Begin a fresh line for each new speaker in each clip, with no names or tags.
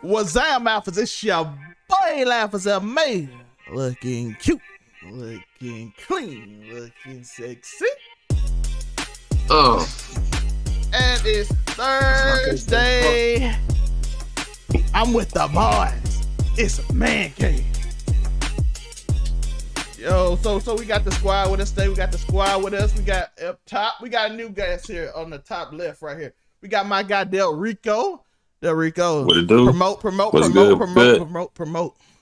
What's up, Alphas? It's your boy, Alphas up, man. Looking cute, looking clean, looking sexy.
Oh,
And it's Thursday. I'm with the boys. It's Man Cave. Yo, so we got the squad with us today. We got the squad with us. We got up top. We got a new guest here on the top left right here. We got my guy Del Rico. Del Rico.
what it do?
Promote.
What's good?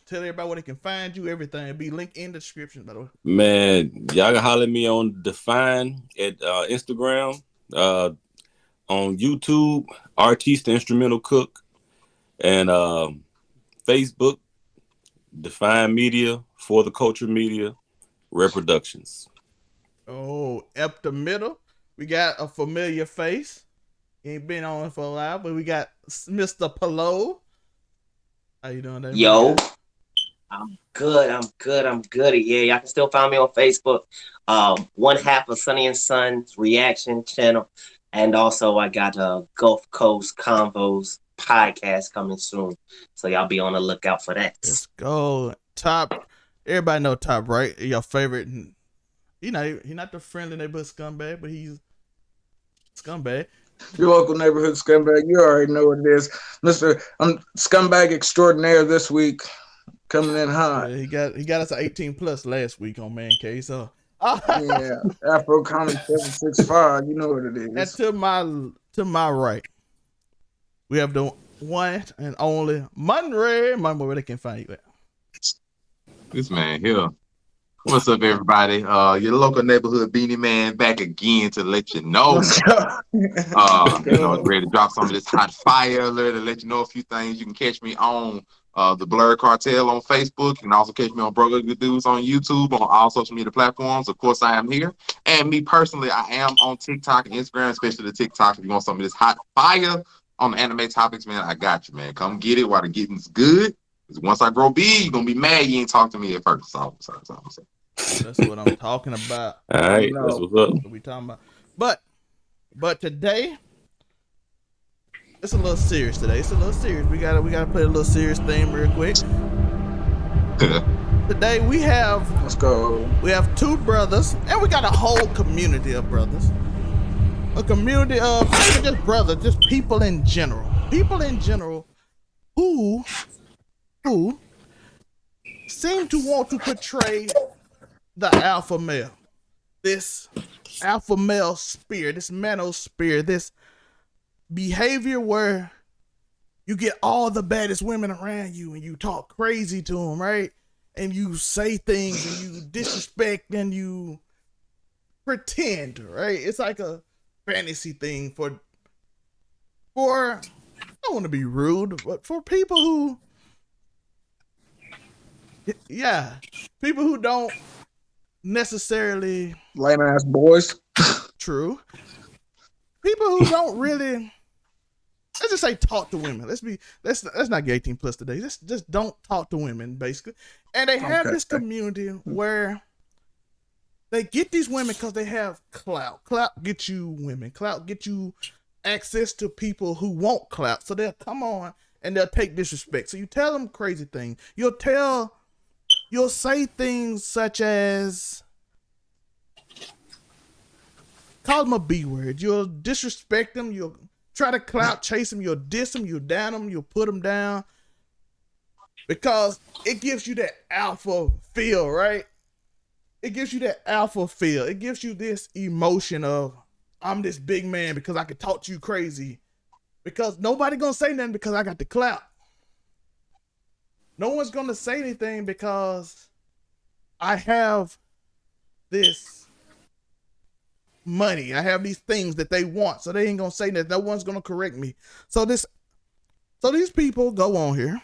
Tell everybody where they can find you, everything. It'll be linked in the description, by the way.
Man, y'all can holler at me on Define at Instagram, on YouTube, Artista Instrumental Cook, and Facebook, Define Media, For the Culture Media, Reproductions.
Oh, up the middle, we got a familiar face. He ain't been on for a while, but we got Mr. Palo. How you doing,
Yo, I'm good. Yeah, y'all can still find me on Facebook. One half of Sunny and Sun's reaction channel. And also I got a Gulf Coast Convos podcast coming soon. So y'all be on the lookout for that.
Let's go. Top. Everybody know Top, right? Your favorite. He not the friendly neighborhood scumbag, but he's scumbag.
Your local neighborhood scumbag. You already know what it is. I'm scumbag extraordinaire this week. Coming in hot.
Yeah, he got us an 18 plus last week on Man Cave. So
yeah, Afro Comic 765. You know what it is.
And to my right, we have the one and only Monray. Monray, where they can find you at?
This man here. What's up, everybody? Your local neighborhood beanie man back again to let you know. Ready to drop some of this hot fire alert to let you know a few things. You can catch me on the Blurred Cartel on Facebook. You can also catch me on Bro Good Dudes on YouTube, on all social media platforms. Of course, I am here. And me personally, I am on TikTok and Instagram, especially the TikTok. If you want some of this hot fire on the anime topics, man, I got you, man. Come get it while the getting's good. Because once I grow big, you're going to be mad you ain't talk to me at first.
That's what I'm talking about.
All right, that's what's up.
What we talking about. But today, it's a little serious today. It's a little serious. We gotta play a little serious theme real quick. Today
Let's go.
we have two brothers, and we got a whole community of brothers. A community of not even just brothers, just people in general. People in general who seem to want to portray the alpha male. This alpha male spirit, this ManoSphere, this behavior where you get all the baddest women around you and you talk crazy to them, right? And you say things and you disrespect and you pretend, right? It's like a fantasy thing for I don't want to be rude, but for people who don't necessarily
Lame ass boys.
true. People who don't really, let's just say, talk to women. Let's not get 18 plus today. Just don't talk to women, basically. And they have this community where they get these women because they have clout. Clout gets you women. Clout gets you access to people who want clout. So they'll come on and they'll take disrespect. So you tell them crazy things. You'll say things such as call them a B word. You'll disrespect them. You'll try to clout chase them. You'll diss them. You'll down them. You'll put them down because it gives you that alpha feel, right? It gives you that alpha feel. It gives you this emotion of I'm this big man because I can talk to you crazy because nobody gonna say nothing because I got the clout. No one's gonna say anything because I have this money. I have these things that they want, so they ain't gonna say that. No one's gonna correct me. So these people go on here.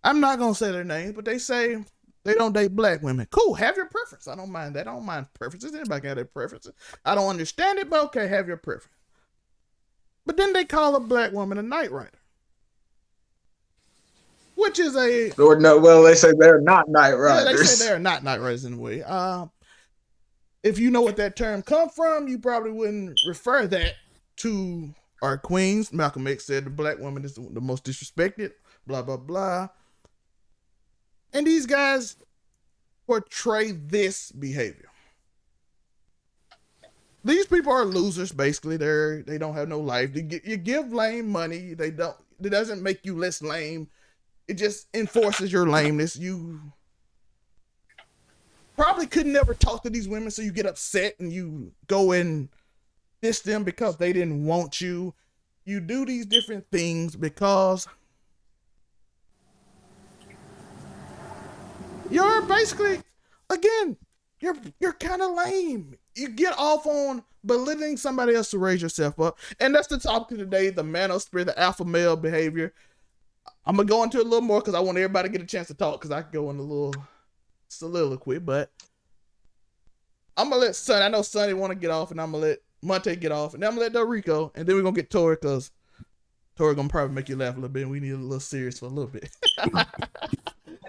I'm not gonna say their names, but they say they don't date black women. Cool, have your preference. I don't mind that. I don't mind preferences. Anybody can have their preferences. I don't understand it, but okay, have your preference. But then they call a black woman a night rider. Which is a
they say they're not night riders.
Yeah, they say they're not night riders in a way. If you know what that term come from, you probably wouldn't refer that to are queens. Malcolm X said the black woman is the most disrespected, blah, blah, blah. And these guys portray this behavior. These people are losers, basically. They don't have no life. You give lame money. It doesn't make you less lame. It just enforces your lameness. You probably could never talk to these women, so you get upset and you go and diss them because they didn't want you. You do these different things because you're basically, again, you're kind of lame. You get off on belittling somebody else to raise yourself up. And that's the topic of today, the ManoSphere, the alpha male behavior. I'm going to go into it a little more because I want everybody to get a chance to talk, because I can go in a little soliloquy, but I'm going to let Sonny, I know Sonny want to get off, and I'm going to let Monte get off, and then I'm going to let Delrico, and then we're going to get Tori, because Tori going to probably make you laugh a little bit, and we need a little serious for a little bit.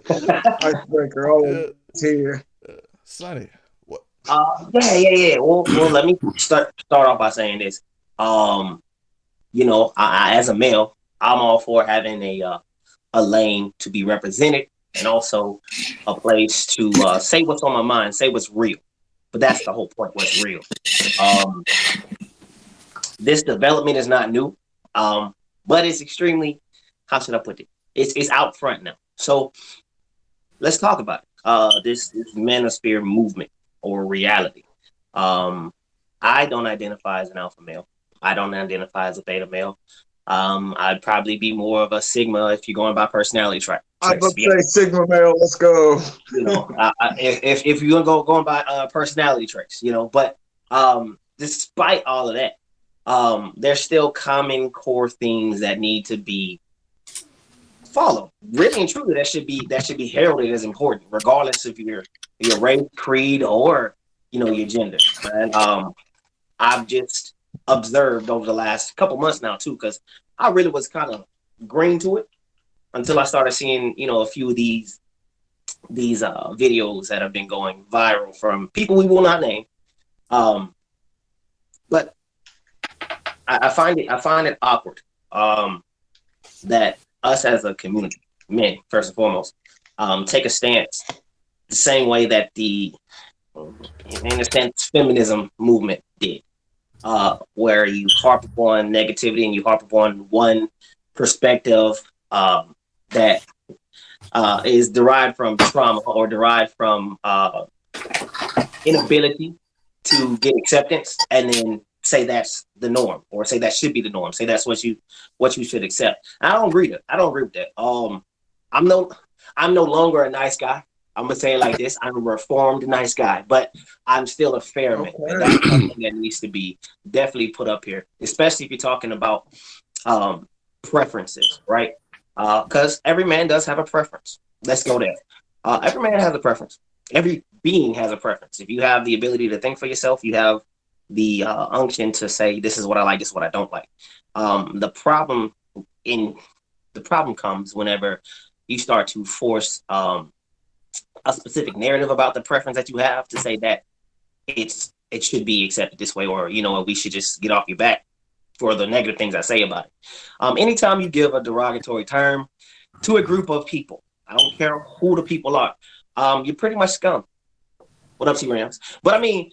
Icebreaker, always here.
Sonny, what?
Yeah. Well, let me start off by saying this. You know, I as a male, I'm all for having a lane to be represented, and also a place to say what's on my mind, say what's real. But that's the whole point, what's real. This development is not new, but it's extremely, how should I put it? It's out front now. So let's talk about it. This ManoSphere movement or reality. I don't identify as an alpha male. I don't identify as a beta male. I'd probably be more of a Sigma if you're going by personality traits.
I'm going to say Sigma male. Let's go.
You know, if you're going by personality traits, you know, but despite all of that, there's still common core themes that need to be followed. Really and truly, that should be heralded as important, regardless of your race, creed, or your gender. And I've just observed over the last couple months now too, because I really was kind of green to it until I started seeing a few of these videos that have been going viral from people we will not name. But I find it awkward that us as a community, men first and foremost, take a stance the same way that the, in a sense, feminism movement did, where you harp upon negativity and you harp upon one perspective that is derived from trauma or derived from inability to get acceptance, and then say that's the norm, or say that should be the norm, say that's what you should accept. I don't agree with that. I'm no longer a nice guy. I'm gonna say it like this: I'm a reformed nice guy, but I'm still a fair man. And that's something that needs to be definitely put up here, especially if you're talking about preferences, right? Because every man does have a preference. Let's go there. Every man has a preference. Every being has a preference. If you have the ability to think for yourself, you have the unction to say, this is what I like, this is what I don't like. The problem comes whenever you start to force a specific narrative about the preference that you have to say that it should be accepted this way, or we should just get off your back for the negative things I say about it. Anytime you give a derogatory term to a group of people, I don't care who the people are, you're pretty much scum. What up, T Rams? But I mean,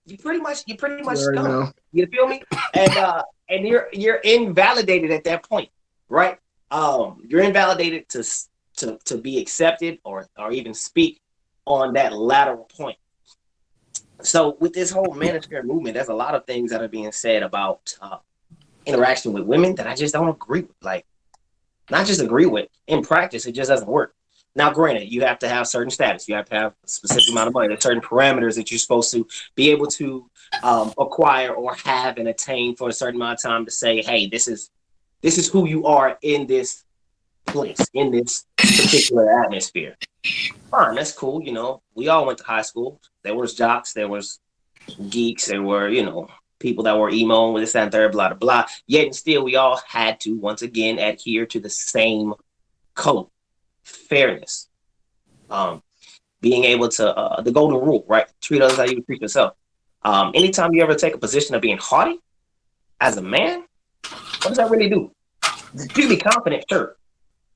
you pretty much scum. You feel me? And you're invalidated at that point, right? You're invalidated to be accepted or even speak on that lateral point. So with this whole ManoSphere movement, there's a lot of things that are being said about interaction with women that I just don't agree with. Like, not just agree with, in practice, it just doesn't work. Now, granted, you have to have certain status. You have to have a specific amount of money. There's certain parameters that you're supposed to be able to acquire or have and attain for a certain amount of time to say, hey, this is who you are in this place, in this particular atmosphere. Fine, that's cool. We all went to high school. There was jocks, there was geeks, there were, people that were emo with this and third, blah, blah, blah. Yet and still, we all had to, once again, adhere to the same code. Fairness, being able to the golden rule, right? Treat others how you treat yourself. Anytime you ever take a position of being haughty as a man, What does that really do? You can be confident, sure.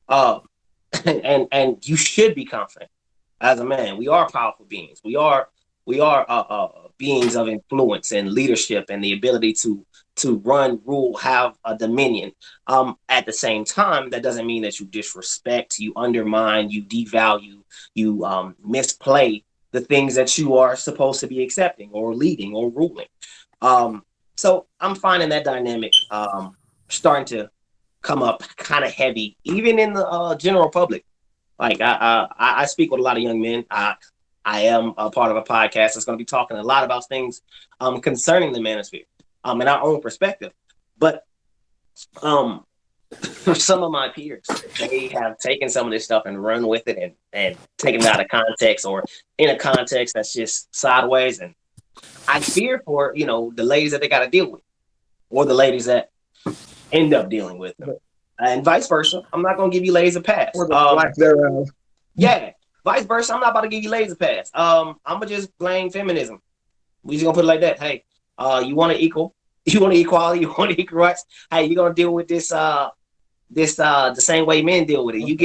And you should be confident as a man. We are powerful beings. We are beings of influence and leadership and the ability to run, rule, have a dominion. At the same time, that doesn't mean that you disrespect, you undermine, you devalue, you misplay the things that you are supposed to be accepting or leading or ruling. So I'm finding that dynamic starting to come up kind of heavy, even in the general public. Like I speak with a lot of young men. I am a part of a podcast that's going to be talking a lot about things concerning the manosphere in our own perspective. But for some of my peers, they have taken some of this stuff and run with it and taken it out of context or in a context that's just sideways. And I fear for, the ladies that they got to deal with or the ladies that end up dealing with them. And vice versa. I'm not going to give you ladies a pass.
Or the lack thereof.
Yeah. Vice versa. I'm not about to give you ladies a pass. I'm going to just blame feminism. We just going to put it like that. Hey, you want equality, you want equal rights. Hey, you're going to deal with this the same way men deal with it. You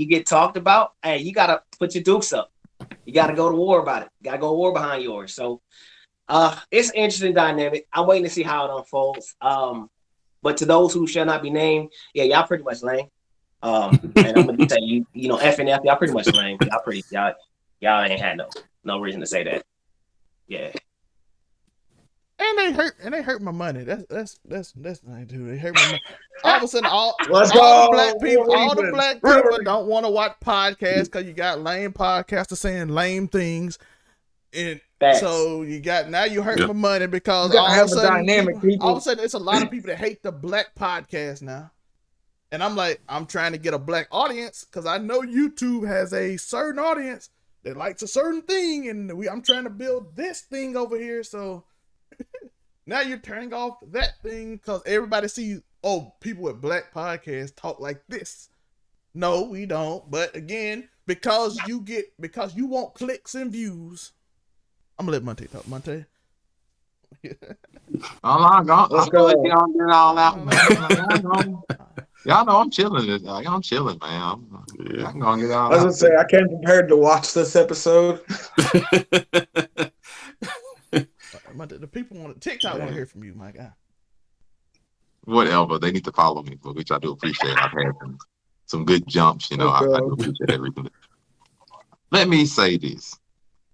get talked about. Hey, you got to put your dukes up. You got to go to war about it. You got to go to war behind yours. So it's an interesting dynamic. I'm waiting to see how it unfolds. But to those who shall not be named, yeah, y'all pretty much lame. And I'm gonna tell you, F and F, y'all pretty much lame. Y'all ain't had no reason to say that. Yeah.
And they hurt my money. That's nice too. They hurt my money. All of a sudden, all the black people don't want to watch podcasts because you got lame podcasters saying lame things. And so you hurt my money because all of a sudden it's a lot of people that hate the black podcast now. And I'm like, I'm trying to get a black audience because I know YouTube has a certain audience that likes a certain thing, and I'm trying to build this thing over here. So now you're turning off that thing because everybody sees, people with black podcasts talk like this. No, we don't. But again, because you want clicks and views. I'm gonna let Monte talk. Monte.
Let's go. Y'all know I'm chilling. I'm chilling, man. I'm gonna get all.
I was gonna say I came prepared to watch this episode.
The people on TikTok want to hear from you, my guy.
Whatever, they need to follow me, which I do appreciate. I've had some good jumps, I do appreciate everything. Let me say this.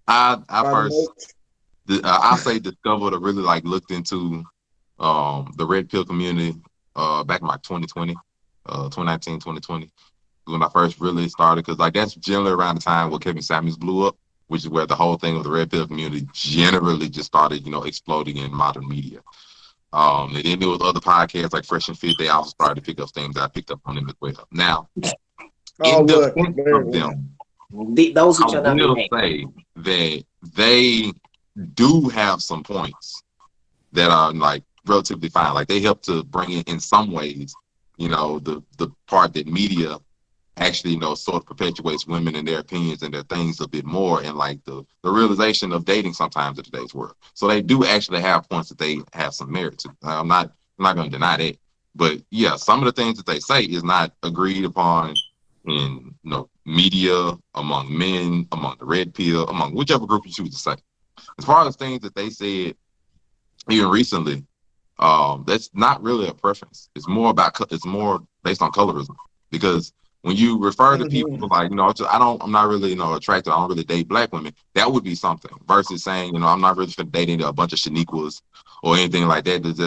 I say discovered or really looked into the red pill community back in 2020, 2019, 2020 when I first really started, because that's generally around the time where Kevin Samuels blew up, which is where the whole thing of the red pill community generally just started, exploding in modern media. And then there was other podcasts like Fresh and Fit. They also started to pick up things that I picked up on them as well. Now, in defense of them,
those who
I will say that they do have some points that are relatively fine. They help to bring in some ways, the part that media actually, sort of perpetuates women and their opinions and their things a bit more, and the realization of dating sometimes in today's world. So they do actually have points that they have some merit to. I'm not going to deny that, but yeah, some of the things that they say is not agreed upon in media, among men, among the red pill, among whichever group you choose to say. As far as things that they said even recently, that's not really a preference. It's more based on colorism, because when you refer to people I'm not really attracted, I don't really date black women, that would be something, versus saying I'm not really dating a bunch of Shaniquas or anything like that. That's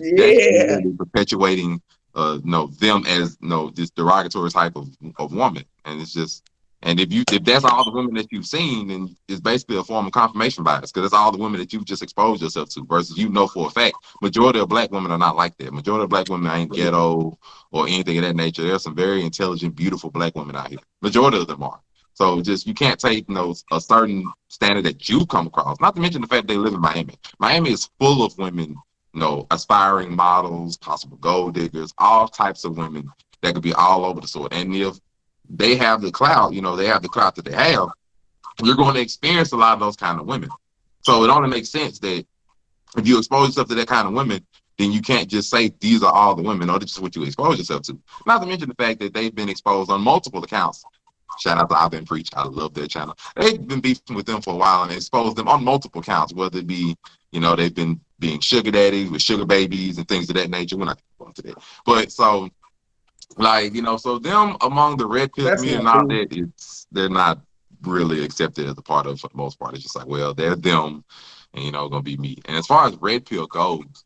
really perpetuating them as this derogatory type of woman. And it's just, and if that's all the women that you've seen, then it's basically a form of confirmation bias, because that's all the women that you've just exposed yourself to, versus for a fact majority of black women are not like that. Majority of black women ain't ghetto or anything of that nature. There's some very intelligent, beautiful black women out here. Majority of them are. So just, you can't take a certain standard that you come across, not to mention the fact they live in Miami. Miami is full of women, aspiring models, possible gold diggers, all types of women that could be all over the sort. And if they have the clout, they have the clout that they have, you're going to experience a lot of those kind of women. So it only makes sense that if you expose yourself to that kind of women, then you can't just say these are all the women, or this is what you expose yourself to. Not to mention the fact that they've been exposed on multiple accounts. Shout out to I've Been Preach. I love their channel. They've been beefing with them for a while and exposed them on multiple counts, whether it be, they've been being sugar daddies with sugar babies and things of that nature. We're not going to that. But so, so them among the red pill community and all that, they're not really accepted as a part of, for the most part. It's just like, well, they're them and, going to be me. And as far as red pill goes,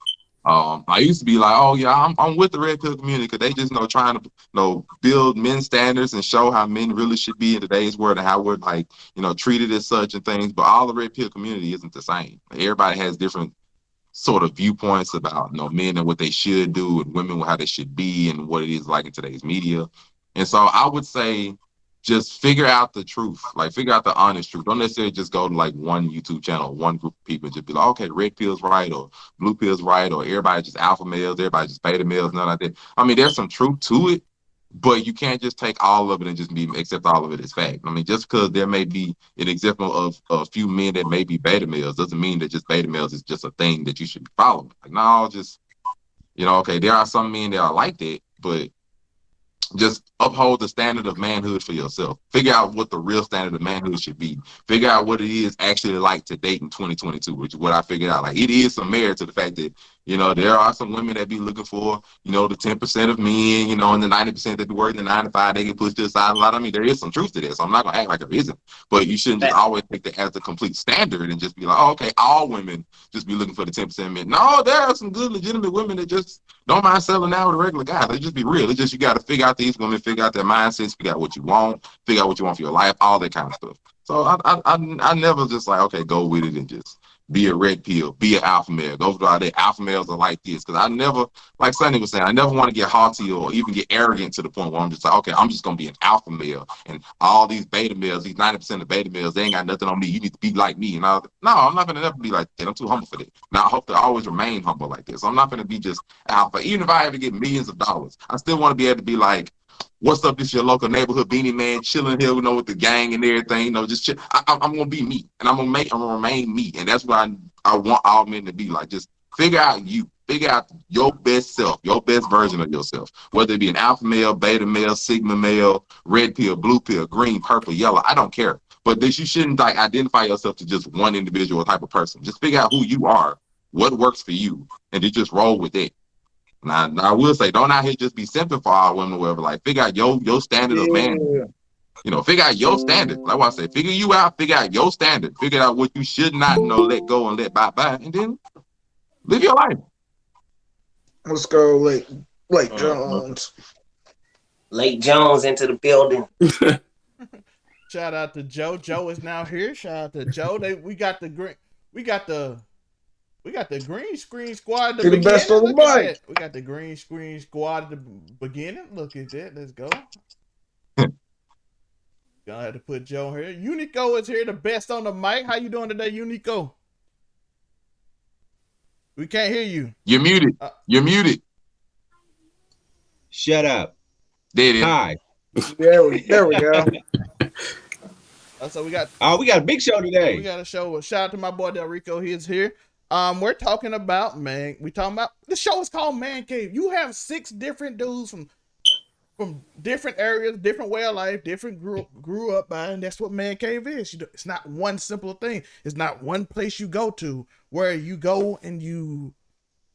I used to be like, oh yeah, I'm with the red pill community because they just trying to build men's standards and show how men really should be in today's world and how we're treated as such and things. But all the red pill community isn't the same. Everybody has different sort of viewpoints about men and what they should do and women how they should be and what it is like in today's media. And so I would say just figure out the truth, figure out the honest truth. Don't necessarily just go to one YouTube channel, one group of people and just be like, okay, red pill's right or blue pill's right, or everybody just alpha males, everybody just beta males, nothing like that. I mean, there's some truth to it, but you can't just take all of it and just accept all of it as fact. I mean, just because there may be an example of a few men that may be beta males doesn't mean that just beta males is just a thing that you should be following. No, just, okay, there are some men that are like that, but just uphold the standard of manhood for yourself. Figure out what the real standard of manhood should be. Figure out what it is actually like to date in 2022, which is what I figured out. It is some merit to the fact that, there are some women that be looking for, the 10% of men, and the 90% that be working the 9 to 5, they get pushed to the side a lot. I mean, there is some truth to this. So I'm not going to act like there isn't. But you shouldn't just always take that as the complete standard and just be like, oh, okay, all women just be looking for the 10% men. No, there are some good, legitimate women that just don't mind selling out with a regular guy. Let's just be real. It's just you got to figure out these women, figure out their mindsets, figure out what you want, figure out what you want for your life, all that kind of stuff. So I never just go with it and just be a red pill, be an alpha male. Those are the alpha males are like this. Because I never, like Sonny was saying, I never want to get haughty or even get arrogant to the point where I'm just like, okay, I'm just going to be an alpha male. And all these beta males, these 90% of beta males, they ain't got nothing on me. You need to be like me. And no, I'm not going to never be like that. I'm too humble for that. Now, I hope to always remain humble like this. So I'm not going to be just alpha. Even if I ever get millions of dollars, I still want to be able to be like, what's up, this your local neighborhood beanie man chilling here, with the gang and everything, just chill. I'm gonna be me, and I'm gonna remain me, and that's what I want all men to be like. Just figure out your best self, your best version of yourself, whether it be an alpha male, beta male, sigma male, red pill, blue pill, green, purple, yellow. I don't care, but you shouldn't identify yourself to just one individual type of person. Just figure out who you are, what works for you, and you just roll with it. Now, I will say, don't out here just be simping for all women or whatever. Figure out your standard of man. Figure out your standard. Like what I say, figure you out, figure out your standard. Figure out what you should not let go and let bye, and then live your life.
Let's go, Lake Jones.
Lake Jones into the building.
Shout out to Joe. Joe is now here. Shout out to Joe. We got the green screen squad at the beginning.
Best of the mic.
We got the green screen squad at the beginning. Look at that. Let's go. Gonna have to put Joe here. Uniqo is here, the best on the mic. How you doing today, Uniqo? We can't hear you.
You're muted. You're muted.
Shut up.
There it is.
Hi.
There we go.
So we got
a big show today.
We got a show. Shout out to my boy Del Rico. He is here. We're talking about the show is called Man Cave. You have 6 different dudes from different areas, different way of life, different grew up by, and that's what Man Cave is. It's not one simple thing. It's not one place you go to where you go and you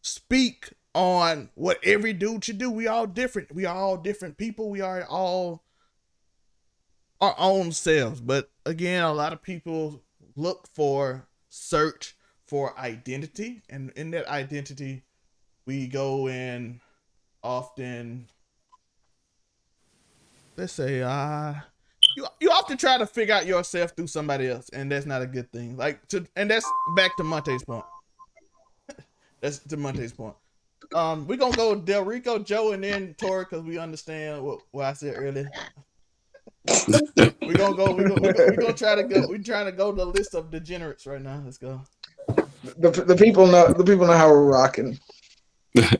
speak on what every dude should do. We all different. We are all different people. We are all our own selves. But again, a lot of people search for identity, and in that identity we go in often, let's say you often try to figure out yourself through somebody else, and that's not a good thing. And that's back to Monte's point. That's to Monte's point. We're gonna go Del Rico, Joe, and then Tori, because we understand what I said earlier. We're gonna try to go. We're trying to go to the list of degenerates right now. Let's go.
The people know how we're rocking.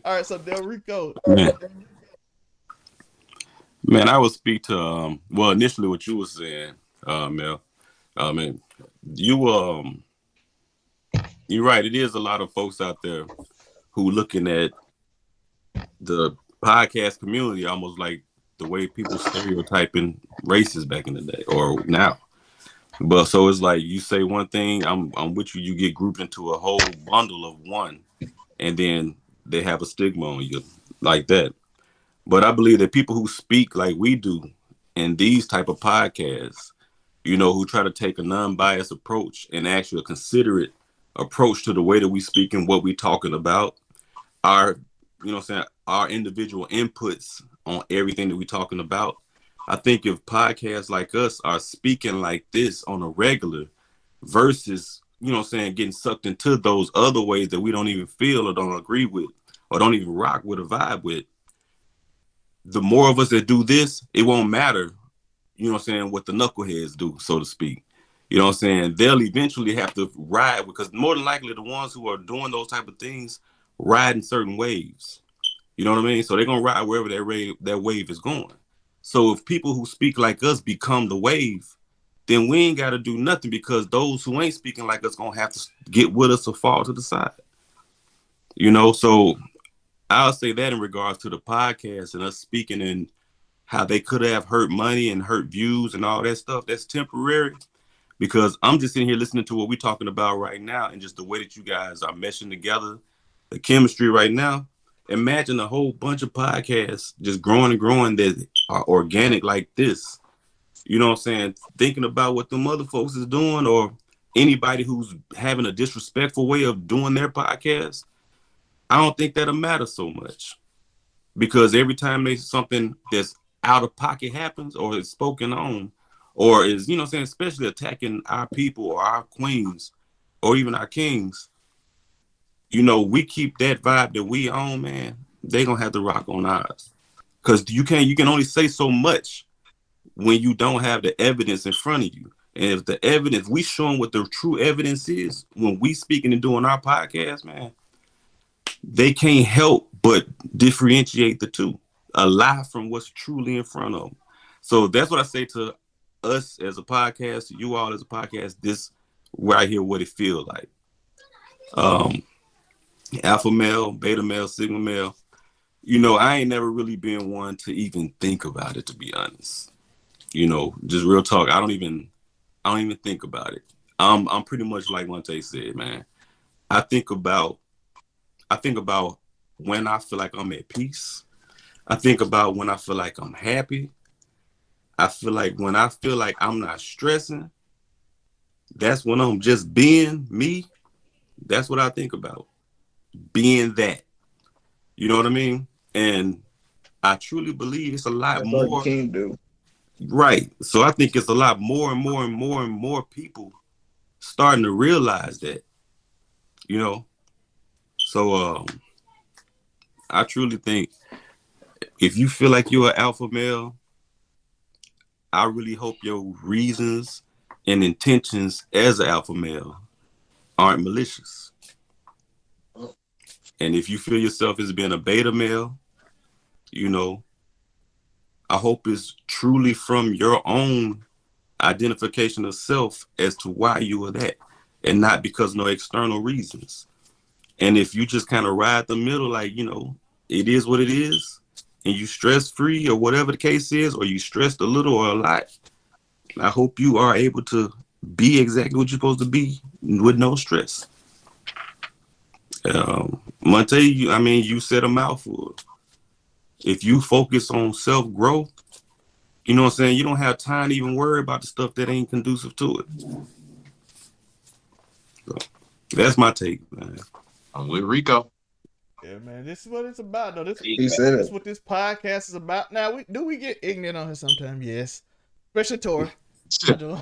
All right, so Del Rico.
Man, I would speak to initially what you were saying, Mel. You're right. It is a lot of folks out there who looking at the podcast community almost like the way people stereotyping races back in the day or now. But so it's like you say one thing, I'm with you. You get grouped into a whole bundle of one, and then they have a stigma on you like that. But I believe that people who speak like we do in these type of podcasts, you know, who try to take a non-biased approach and actually a considerate approach to the way that we speak and what we talking about, our, you know what I'm saying, our individual inputs on everything that we talking about. I think if podcasts like us are speaking like this on a regular versus, you know what I'm saying, getting sucked into those other ways that we don't even feel or don't agree with or don't even rock with or vibe with, the more of us that do this, it won't matter, you know what I'm saying, what the knuckleheads do, so to speak. You know what I'm saying? They'll eventually have to ride because more than likely the ones who are doing those type of things ride in certain waves. You know what I mean? So they're going to ride wherever that wave is going. So if people who speak like us become the wave, then we ain't got to do nothing because those who ain't speaking like us going to have to get with us or fall to the side. You know, so I'll say that in regards to the podcast and us speaking and how they could have hurt money and hurt views and all that stuff. That's temporary because I'm just sitting here listening to what we're talking about right now and just the way that you guys are meshing together, the chemistry right now. Imagine a whole bunch of podcasts just growing and growing that are organic like this. You know what I'm saying? Thinking about what them other folks is doing or anybody who's having a disrespectful way of doing their podcast. I don't think that'll matter so much because every time there's something that's out of pocket happens or is spoken on or is, you know what I'm saying, especially attacking our people or our queens or even our kings, you know, we keep that vibe that we own, man, they gonna have to rock on ours. Because you can only say so much when you don't have the evidence in front of you. And if the evidence, we showing what the true evidence is when we speaking and doing our podcast, man, they can't help but differentiate the two, a lie from what's truly in front of them. So that's what I say to us as a podcast, you all as a podcast, this right here, what it feels like. Alpha male, beta male, sigma male. You know, I ain't never really been one to even think about it, to be honest. You know, just real talk. I don't even think about it. I'm pretty much like Monte said, man. I think about when I feel like I'm at peace. I think about when I feel like I'm happy. I feel like when I feel like I'm not stressing, that's when I'm just being me. That's what I think about. Being that. You know what I mean? And I truly believe it's a lot
That's
more.
all you can do.
Right. So I think it's a lot more and more and more and more people starting to realize that, you know. So I truly think if you feel like you're an alpha male, I really hope your reasons and intentions as an alpha male aren't malicious. And if you feel yourself as being a beta male, you know, I hope it's truly from your own identification of self as to why you are that and not because of no external reasons. And if you just kind of ride the middle, like, you know, it is what it is, and you stress free or whatever the case is, or you stressed a little or a lot, I hope you are able to be exactly what you're supposed to be with no stress. Monte, you said a mouthful. If you focus on self-growth, you know what I'm saying, you don't have time to even worry about the stuff that ain't conducive to it. So, that's my take, man.
I'm with Rico.
Yeah, man, this is what it's about, though.
He said
This is
it.
what this podcast is about. Now, we get ignorant on here sometimes? Yes, especially Tori. I do.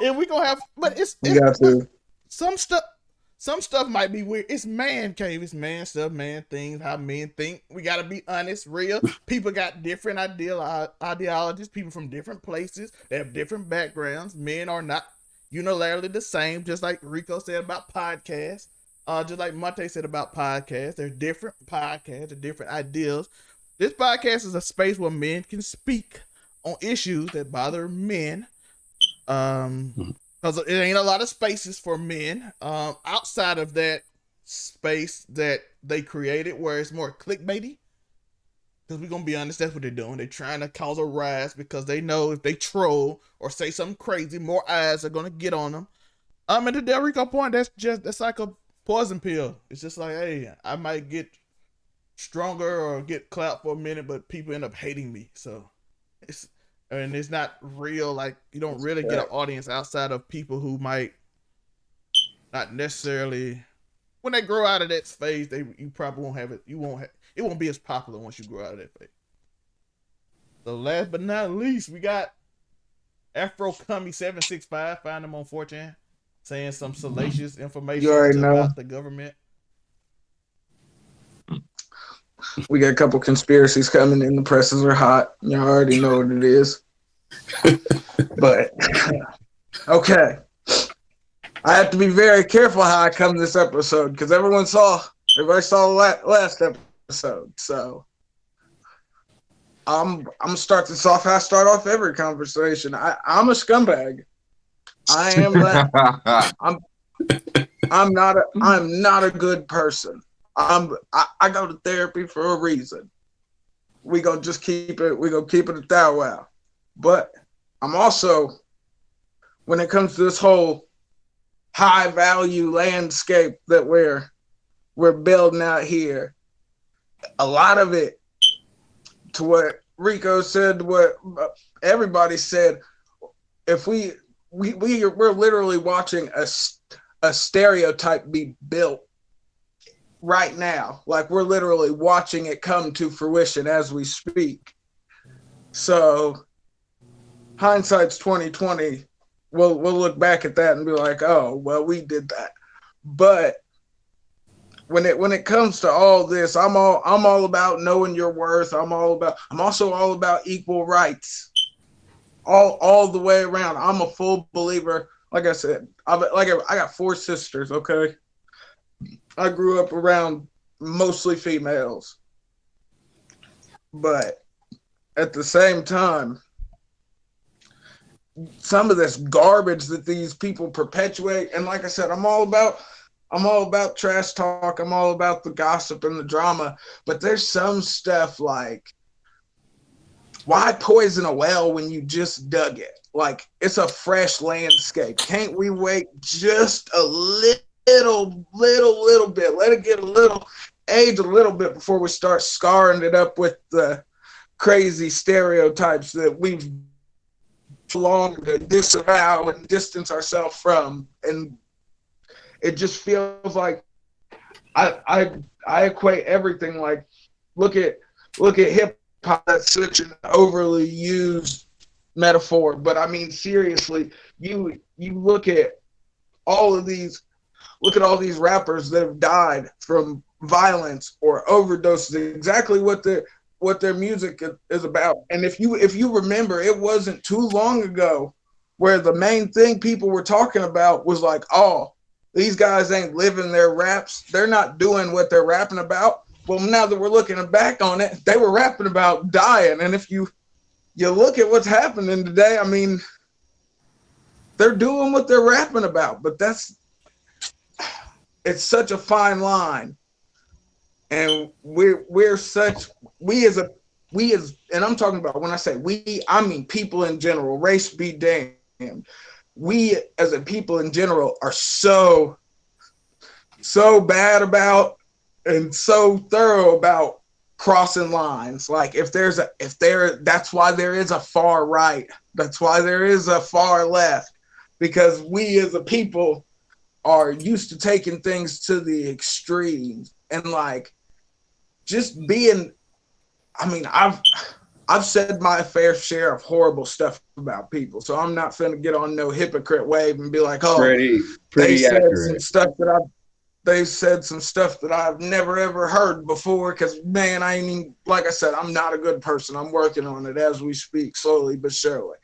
And we gonna have, but
You got to.
some stuff might be weird. It's man cave, it's man stuff, man things, how men think. We gotta be honest, real. People got different ideologies. People from different places. They have different backgrounds. Men are not unilaterally the same. Just like Rico said about podcasts. Just like Monte said about podcasts. There's different podcasts, there's different ideals. This podcast is a space where men can speak on issues that bother men. Because it ain't a lot of spaces for men. Outside of that, space that they created where it's more clickbaity. Because we're gonna be honest, that's what they're doing. They're trying to cause a rise because they know if they troll or say something crazy, more eyes are gonna get on them. And to Del Rico point, that's like a poison pill. It's just like, hey, I might get stronger or get clout for a minute, but people end up hating me. So it's not real. Like, you don't really get an audience outside of people who might not necessarily, when they grow out of that phase, you probably won't have it. It won't be as popular once you grow out of that phase. So last but not least, we got Afro Cummy 765. Find him on 4chan, saying some salacious information about the government.
We got a couple conspiracies coming in. The presses are hot. You already know what it is. But okay, I have to be very careful how I come to this episode because everybody saw the last episode. So I'm gonna start this off how I start off every conversation. I'm a scumbag. I am that. I'm not a good person. I go to therapy for a reason. We gonna keep it at that wow. But I'm also, when it comes to this whole high value landscape that we're building out here, a lot of it, to what Rico said, what everybody said, if we're literally watching a stereotype be built right now. Like, we're literally watching it come to fruition as we speak. So hindsight's 2020. We'll look back at that and be like, oh, well, we did that. But when it comes to all this, I'm all about knowing your worth. I'm also all about equal rights. All the way around. I'm a full believer. Like I said, I got 4 sisters, okay? I grew up around mostly females. But at the same time, some of this garbage that these people perpetuate, and like I said, I'm all about trash talk. I'm all about the gossip and the drama. But there's some stuff like, why poison a well when you just dug it? Like, it's a fresh landscape. Can't we wait just a little bit? Let it get age a little bit before we start scarring it up with the crazy stereotypes that we've long to disavow and distance ourselves from. And it just feels like I equate everything, like, look at hip hop. That's such an overly used metaphor, but I mean, seriously, you look at all these rappers that have died from violence or overdoses, exactly what their music is about. And if you remember, it wasn't too long ago where the main thing people were talking about was like, oh, these guys ain't living their raps. They're not doing what they're rapping about. Well, now that we're looking back on it, they were rapping about dying. And if you look at what's happening today, I mean, they're doing what they're rapping about. But it's such a fine line. And and I'm talking about, when I say we, I mean people in general, race be damned. We as a people in general are so bad about and so thorough about crossing lines. Like, that's why there is a far right. That's why there is a far left, because we as a people are used to taking things to the extremes. And like, just being, I mean, I've said my fair share of horrible stuff about people, so I'm not finna get on no hypocrite wave and be like, oh,
pretty accurate.
They've said some stuff that I've never ever heard before, because man, I ain't even, like I said, I'm not a good person. I'm working on it as we speak, slowly but surely.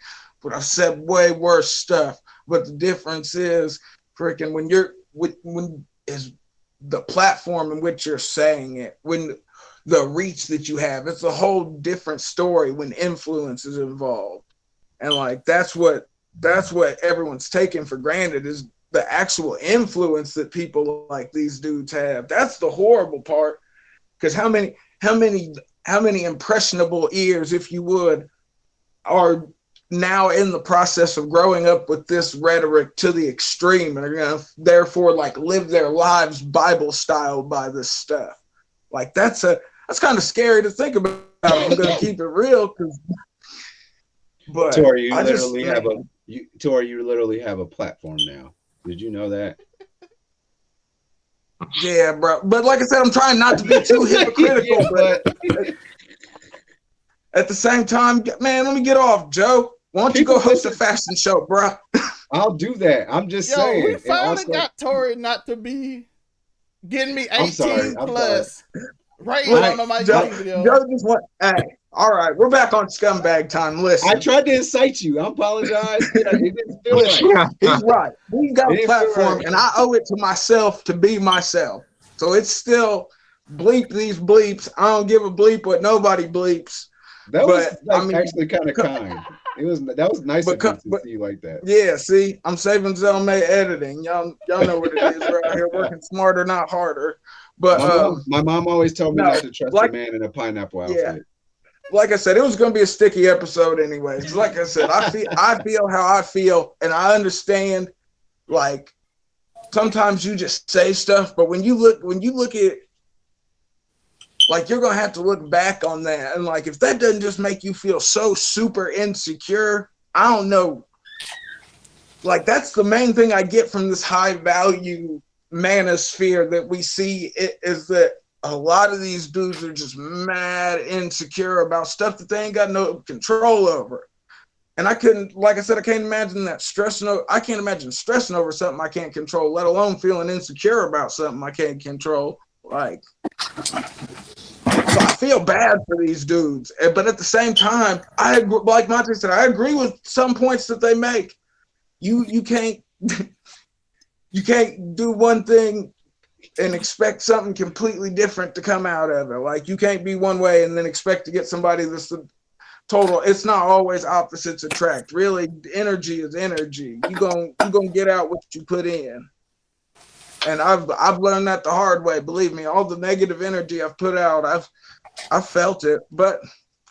But I've said way worse stuff. But the difference is, freaking, when is the platform in which you're saying it, when the reach that you have, it's a whole different story when influence is involved. And like, that's what everyone's taking for granted, is the actual influence that people like these dudes have. That's the horrible part. Because how many impressionable ears, if you would, are now in the process of growing up with this rhetoric to the extreme and are gonna therefore like live their lives Bible style by this stuff. Like that's kind of scary to think about. I'm gonna keep it real, but
Tori, you literally have a platform now. Did you know that?
Yeah, bro. But like I said, I'm trying not to be too hypocritical, but at the same time, man, let me get off, Joe. Why don't you go host a fashion show, bro?
I'll do that. I'm just saying.
We finally got Tori not to be getting me 18 plus. Right on my YouTube video.
Joe just went, hey, all right, we're back on scumbag time. Listen.
I tried to incite you. I apologize. It didn't feel right.
He's right. We've got a platform, and I owe it to myself to be myself. So it's still bleep these bleeps. I don't give a bleep what nobody bleeps.
That was actually kind of kind. That was nice of you to see you like that.
Yeah, see, I'm saving Zelmay editing. Y'all know what it is. We're out here working smarter, not harder. But
my mom always told me not to trust a man in a pineapple outfit.
Yeah. Like I said, it was going to be a sticky episode anyways. Like I said, I feel how I feel, and I understand. Like sometimes you just say stuff, but when you look at, like, you're going to have to look back on that. And like, if that doesn't just make you feel so super insecure, I don't know. Like, that's the main thing I get from this high value ManoSphere that we see, is that a lot of these dudes are just mad insecure about stuff that they ain't got no control over. And I can't imagine I can't imagine stressing over something I can't control, let alone feeling insecure about something I can't control. Like, so I feel bad for these dudes. But at the same time, like Monte said, I agree with some points that they make. You can't you can't do one thing and expect something completely different to come out of it. Like, you can't be one way and then expect to get somebody that's the total. It's not always opposites attract. Really, energy is energy. You gonna get out what you put in. And I've learned that the hard way. Believe me, all the negative energy I've put out, I've felt it, but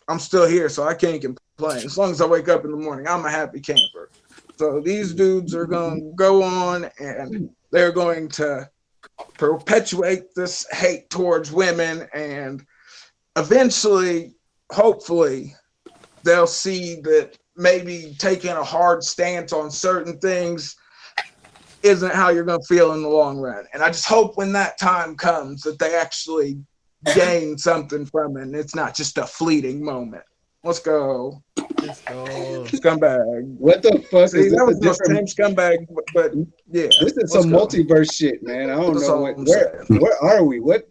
I'm still here, so I can't complain. As long as I wake up in the morning, I'm a happy camper. So these dudes are going to go on, and they're going to perpetuate this hate towards women, and eventually, hopefully, they'll see that maybe taking a hard stance on certain things isn't how you're going to feel in the long run. And I just hope when that time comes that they actually gain something from it, and it's not just a fleeting moment. Let's go. Scumbag.
What the fuck is
that? Was
this?
the same scumbag, but yeah.
This is some multiverse shit, man. I don't know where are we? What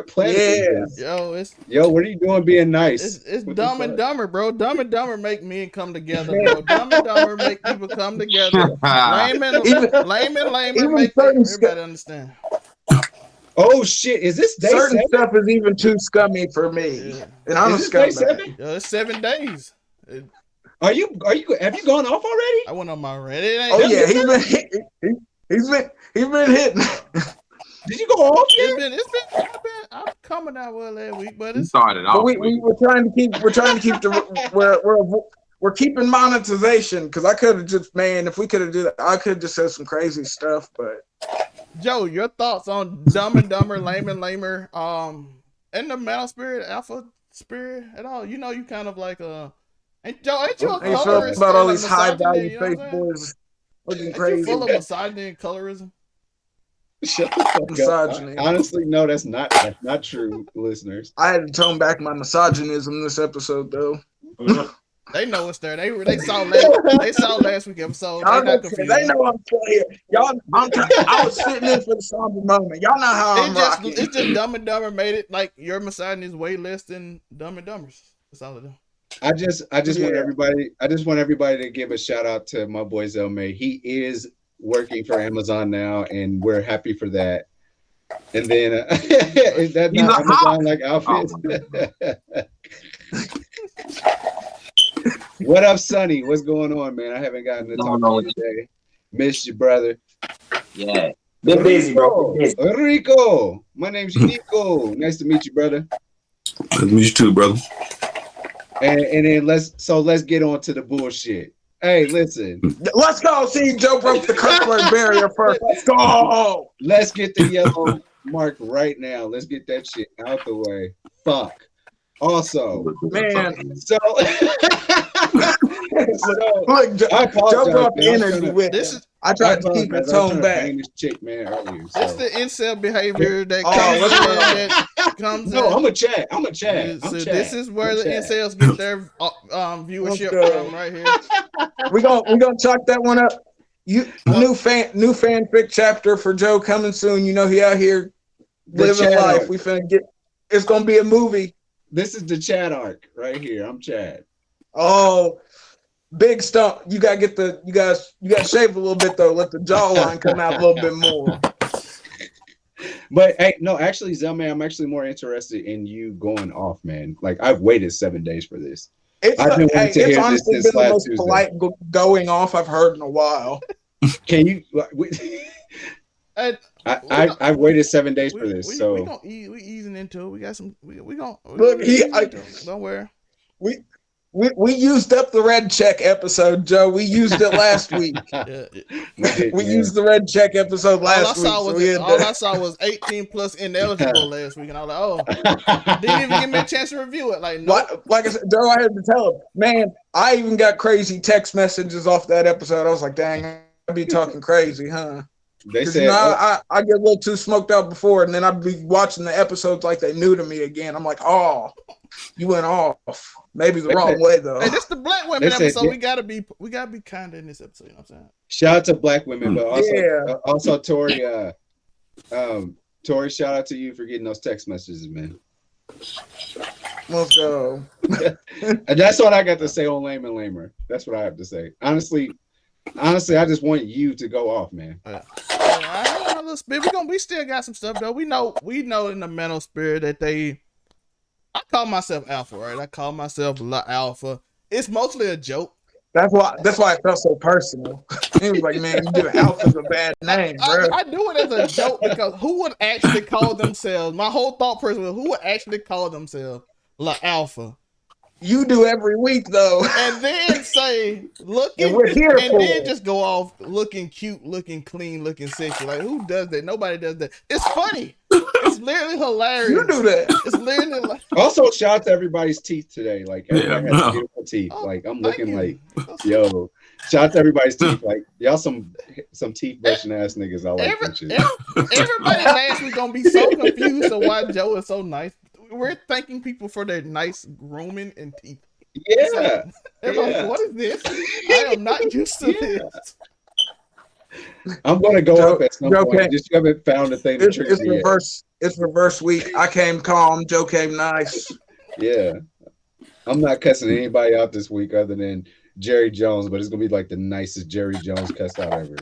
planet is this? Yo, what are you doing being nice?
It's Dumb and Dumber, bro. Dumb and Dumber make men come together, bro. Dumb and Dumber make people come together. Lame and make everybody understand.
Oh shit! Is this day
certain
7?
Stuff is even too scummy for me, and I'm a scumbag.
It's 7 days.
Have you gone off already?
I went on my Reddit.
Oh yeah, he's been hitting.
Did you go off yet?
I'm coming out last week, but it
started off.
We're trying to keep we're keeping monetization, because I could have just, man, if we could have done that, I could have just said some crazy stuff, but.
Joe, your thoughts on Dumb and Dumber, Lame and Lamer, and the ManoSphere, Alpha Spirit at all? You know, you kind of like ain't you a colorist?
About all these high value face boys looking crazy.
You full of misogyny and colorism?
Shut the fuck misogyny. Up. Honestly, no, that's not true, listeners.
I had to tone back my misogynism this episode, though.
They know it's there. They saw last week episode.
They know I'm still here. Y'all, I was sitting in for the somber moment. Y'all know how I'm rocking.
It's just Dumb and Dumber made it like your misogyny is way less than Dumb and Dumber's. That's all it is.
I just want everybody to give a shout out to my boy Zelmay. He is working for Amazon now, and we're happy for that. And then is that not Amazon like outfits? What up, Sonny? What's going on, man? I haven't gotten to talk to you today. Miss you, brother.
Yeah. Been busy, bro. Been busy.
Rico. My name's Uniqo. Nice to meet you, brother.
Nice to meet you too, brother.
And then let's get on to the bullshit. Hey, listen.
Let's go. See, Joe broke the curse word barrier first. Let's go.
Let's get the yellow mark right now. Let's get that shit out the way. Fuck. Also,
Man.
so
Look, Joe brought the energy with
This
him.
is
I tried to keep the tone back.
This chick, man, earlier.
That's the incel behavior that comes
No,
in.
I'm a chat. I'm a chat.
So
I'm
this is where
I'm
the
chat.
incels get their viewership from right here.
We gonna chalk that one up. New fanfic chapter for Joe coming soon. You know he out here living
chat
life.
arc.
We finna get. It's gonna be a movie.
This is the chat arc right here. I'm Chad.
Oh, big stump. You gotta get you gotta shave a little bit though. Let the jawline come out a little bit more.
But hey, no, actually, Zelman, I'm actually more interested in you going off, man. Like I've waited 7 days for this. I've been wanting to hear this
honestly
since
been the
last
most
Tuesday.
polite going off I've heard in a while.
Can you? I've waited 7 days for this. So
we easing into it. We got some. We gonna
look.
Don't worry.
We used up the red check episode, Joe. We used it last week. We used the red check episode last week.
All I saw was 18 plus ineligible last week, and I was like, oh, didn't even give me a chance to review it. Like, no.
Like I said, Joe, I had to tell him, man. I even got crazy text messages off that episode. I was like, dang, I be talking crazy, huh?
They said,
I get a little too smoked out before, and then I'd be watching the episodes like they new to me again. I'm like, oh, you went off. Maybe the wrong way though.
Hey, this is the black women episode. We gotta be kind in this episode. You know what I'm saying?
Shout out to black women, but also Tori. Tori, shout out to you for getting those text messages, man.
Let's go.
And that's what I got to say on Lame and Lamer. That's what I have to say. Honestly, I just want you to go off, man.
We still got some stuff though. We know in the ManoSphere that I call myself Alpha, right? I call myself La Alpha. It's mostly a joke.
That's why it felt so personal. He was like, man, you give Alpha's a bad name, bro.
I do it as a joke because who would actually call themselves? My whole thought process was who would actually call themselves La Alpha?
You do every week though.
And then say looking
and we're here
and
for
then
it.
just go off looking cute, looking clean, looking sexy. Like who does that? Nobody does that. It's funny. It's literally hilarious.
You do that.
It's literally like
also shout out to everybody's teeth today. Like everybody has beautiful teeth. Like I'm looking like yo. Shout out to everybody's teeth. Like y'all some teeth brushing ass niggas. I like that shit.
Everybody last week gonna be so confused of why Joe is so nice. We're thanking people for their nice grooming and teeth.
Yeah.
Like, what is this? I am not used to this.
I'm gonna go up at some point. Just you haven't found a thing to trigger me
reverse. It's reverse week. I came calm. Joe came nice.
Yeah. I'm not cussing anybody out this week other than Jerry Jones, but it's gonna be like the nicest Jerry Jones cussed out ever.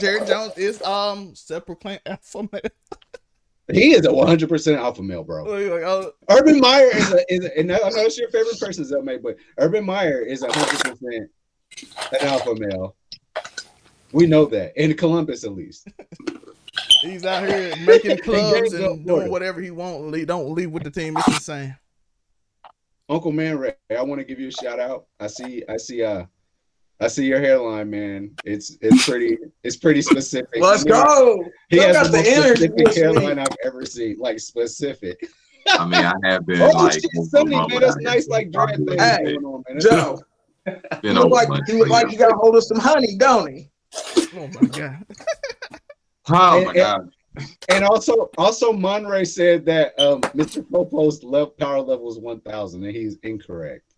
Jerry Jones is self-proclaimed alpha male.
He is a 100% alpha male, bro. Urban Meyer is and I know it's your favorite person, Zelmay, but Urban Meyer is 100% an alpha male. We know that in Columbus, at least.
He's out here making clubs and doing whatever he wants. Don't leave with the team. It's insane.
Uncle Man Ray, I want to give you a shout out. I see your hairline, man. It's pretty specific.
Let's go.
He has the most specific hairline I've ever seen. Like specific.
I mean, I have been
Sonny, man, that's nice like dread thing going on, man.
Joe. He look like you got a hold of some honey, don't he?
Oh my god.
Oh my god.
And also Monray said that Mr. Popo's power level is 1,000 and he's incorrect.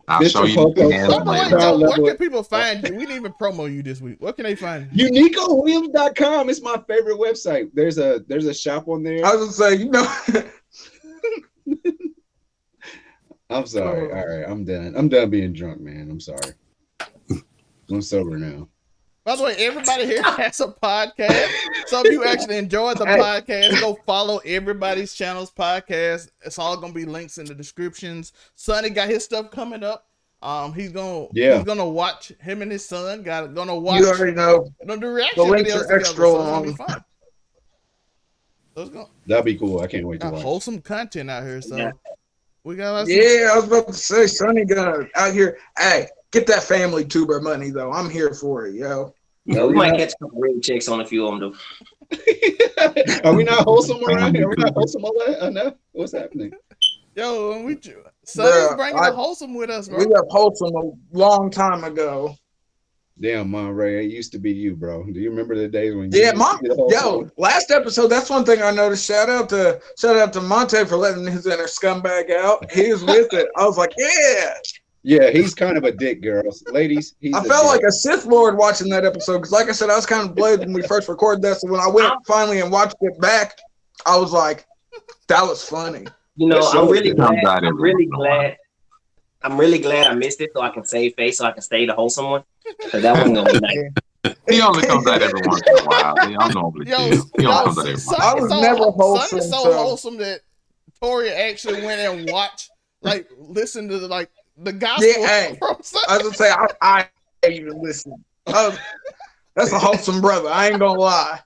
I'll show you.
Where can people find you? We didn't even promo you this week. Where can they find you?
UnicoWilliams.com is my favorite website. There's a shop on there.
I was gonna say,
I'm sorry. All right, I'm done. I'm done being drunk, man. I'm sorry. I'm sober now.
By the way, everybody here has a podcast. So if you actually enjoyed the podcast, go follow everybody's channel's podcast. It's all gonna be links in the descriptions. Sonny got his stuff coming up. He's
Yeah.
gonna watch him and his son. Gonna watch.
You already know.
The
The
reaction
links
videos
are
together,
extra
so it's gonna be
long.
fun. So it's gonna
That'd be cool. I can't wait to
got
watch.
wholesome content out here. So
Yeah.
we got
Yeah, I was about to say, Sonny gonna out here. Hey, get that family tuber money though. I'm here for it, yo.
Yeah, we might catch some real chicks on a few of them.
Are we not wholesome around here? Are we not wholesome enough? What's happening?
Yo, Sonny's
Bruh,
bringing the wholesome with us, bro.
We got wholesome a long time ago.
Damn, Monray, it used to be you, bro. Do you remember the days when?
Yeah,
you
yo, last episode. That's one thing I noticed. Shout out to Monte for letting his inner scumbag out. He was with it. I was like, yeah.
Yeah, he's kind of a dick, girls, ladies.
I felt like a Sith Lord watching that episode because, like I said, I was kind of blazed when we first recorded that. So when I went finally and watched it back, I was like, that was funny.
You know, I'm really glad.
out
I'm really glad. I'm really glad I missed it so I can save face so I can stay the wholesome one. Because that wasn't gonna be nice.
He only comes out every once in a while. I'm normally
Yo,
chill. He only comes out every
yo,
once.
Sonny
I was never wholesome,
Sonny's so
so-
wholesome that Tori actually went and watched, like, listened to the gospel.
Yeah, hey,
from Sonny.
I was gonna say I even listen. That's a wholesome brother. I ain't gonna lie.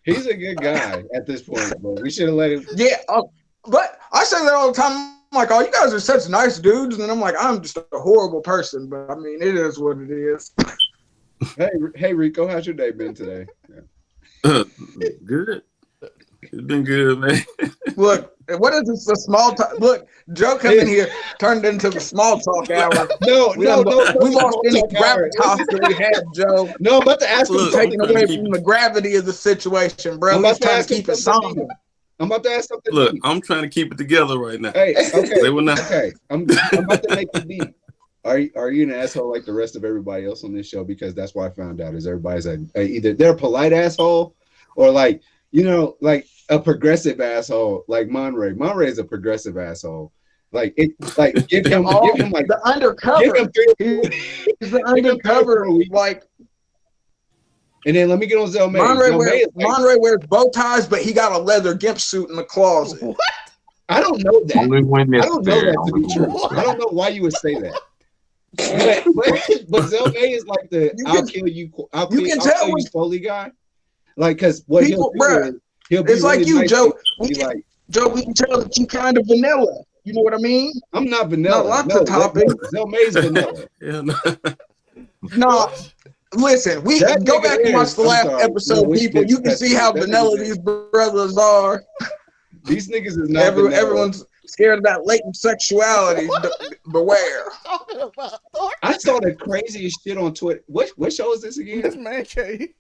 he's a good guy at this point, but we should have let him.
Yeah, but I say that all the time. I'm like, oh, you guys are such nice dudes, and I'm like, I'm just a horrible person. But I mean, it is what it is.
Hey, Rico, how's your day been today?
Good. It's been good, man.
Look, what is this? The small talk. Look, Joe come in here, turned into the small talk hour.
No,
We lost any gravitas that we had, Joe.
No, I'm about to ask him.
Look,
Taking away from the gravity of the situation, bro.
I'm
He's
about to
trying
ask
to
him
keep it
something
somber.
I'm about to ask something.
Look,
deep.
I'm trying to keep it together right now.
Hey, okay,
They will not.
okay. I'm about to make it deep. Are you an asshole like the rest of everybody else on this show? Because that's what I found out is everybody's either they're a polite asshole or like like a progressive asshole like Monray. Monray is a progressive asshole. Like give him like
The undercover.
give him 3
He's the undercover. Like
and then let me get on Zelmay.
Monray wears bow ties, but he got a leather gimp suit in the closet.
What?
I don't know that.
Only when
I don't know
necessary.
that to be true. I don't know why you would say that. But Zelmay is like the I'll kill you slowly guy. Like, because what
People,
he'll do is he'll be
It's like
really
you,
nice
Joe.
and be like,
Joe, we can tell that you kind of vanilla. You know what I mean?
I'm not vanilla.
Not lots of topics.
Zelmay's vanilla.
Yeah, no.
No, listen, we
That
go
nigga
back and watch the
I'm
last
sorry.
episode,
No, we
people.
did
You can see how
that
vanilla
nigga
these brothers are.
These niggas is not vanilla.
Everyone's scared of that latent sexuality. Beware.
Talking about
I saw the craziest shit on Twitter. What show is this again?
this man cave.